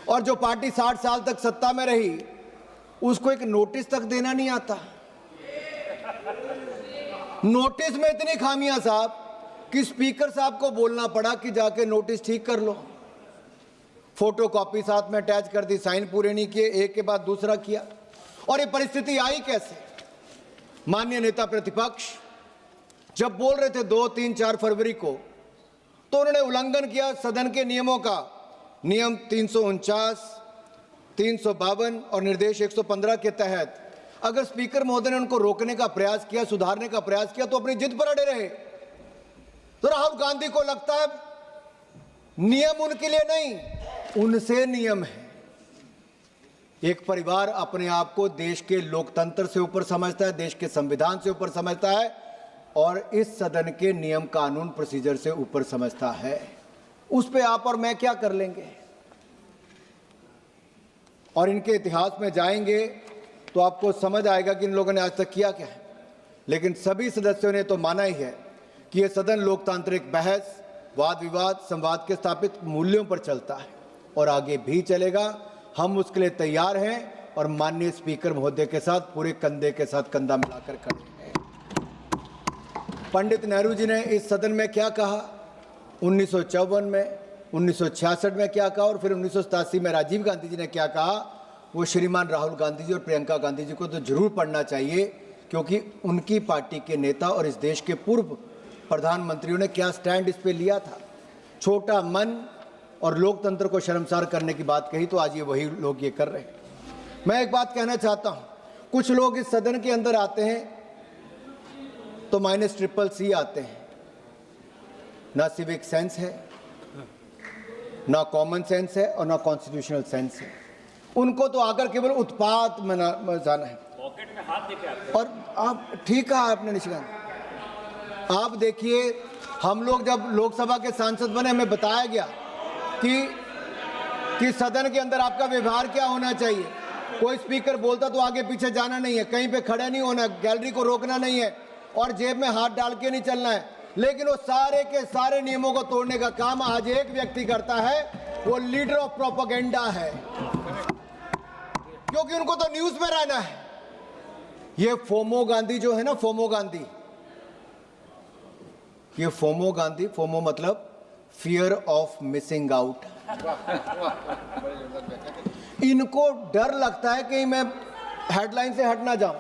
और जो पार्टी 60 साल तक सत्ता में रही उसको एक नोटिस तक देना नहीं आता। नोटिस में इतनी खामियां साहब कि स्पीकर साहब को बोलना पड़ा कि जाके नोटिस ठीक कर लो। फोटो कॉपी साथ में अटैच कर दी, साइन पूरे नहीं किए, एक के बाद दूसरा किया। और ये परिस्थिति आई कैसे? माननीय नेता प्रतिपक्ष जब बोल रहे थे 2, 3, 4 फरवरी को, तो उन्होंने उल्लंघन किया सदन के नियमों का। नियम 349, 352 और निर्देश 115 के तहत अगर स्पीकर महोदय ने उनको रोकने का प्रयास किया, सुधारने का प्रयास किया, तो अपनी जिद पर अड़े रहे। तो राहुल गांधी को लगता है नियम उनके लिए नहीं, उनसे नियम है। एक परिवार अपने आप को देश के लोकतंत्र से ऊपर समझता है, देश के संविधान से ऊपर समझता है और इस सदन के नियम कानून प्रोसीजर से ऊपर समझता है। उस पे आप और मैं क्या कर लेंगे? और इनके इतिहास में जाएंगे तो आपको समझ आएगा कि इन लोगों ने आज तक किया क्या है। लेकिन सभी सदस्यों ने तो माना ही है कि यह सदन लोकतांत्रिक बहस, वाद विवाद, संवाद के स्थापित मूल्यों पर चलता है और आगे भी चलेगा। हम उसके लिए तैयार हैं और माननीय स्पीकर महोदय के साथ पूरे कंधे के साथ कंधा मिलाकर खड़े हैं। पंडित नेहरू जी ने इस सदन में क्या कहा, 1954 में, 1966 में क्या कहा और फिर 1987 में राजीव गांधी जी ने क्या कहा, वो श्रीमान राहुल गांधी जी और प्रियंका गांधी जी को तो जरूर पढ़ना चाहिए, क्योंकि उनकी पार्टी के नेता और इस देश के पूर्व प्रधानमंत्रियों ने क्या स्टैंड इस पे लिया था। छोटा मन और लोकतंत्र को शर्मसार करने की बात कही, तो आज ये वही लोग ये कर रहे हैं। मैं एक बात कहना चाहता हूं, कुछ लोग इस सदन के अंदर आते हैं तो -CCC आते हैं। ना सिविक सेंस है, ना कॉमन सेंस है और ना कॉन्स्टिट्यूशनल सेंस है। उनको तो आकर केवल उत्पात मचाना है। पॉकेट में हाथ लेके आते हैं। और आप ठीक कहा आपने निशिकांत, आप देखिए हम लोग जब लोकसभा के सांसद बने हमें बताया गया कि सदन के अंदर आपका व्यवहार क्या होना चाहिए। कोई स्पीकर बोलता तो आगे पीछे जाना नहीं है, कहीं पे खड़े नहीं होना, गैलरी को रोकना नहीं है और जेब में हाथ डाल के नहीं चलना है। लेकिन वो सारे के सारे नियमों को तोड़ने का काम आज एक व्यक्ति करता है, वो लीडर ऑफ प्रोपेगेंडा है, क्योंकि उनको तो न्यूज में रहना है। ये फोमो गांधी जो है ना, फोमो गांधी, ये फोमो गांधी, फोमो मतलब फियर ऑफ मिसिंग आउट। इनको डर लगता है कि मैं हेडलाइन से हट ना जाऊं।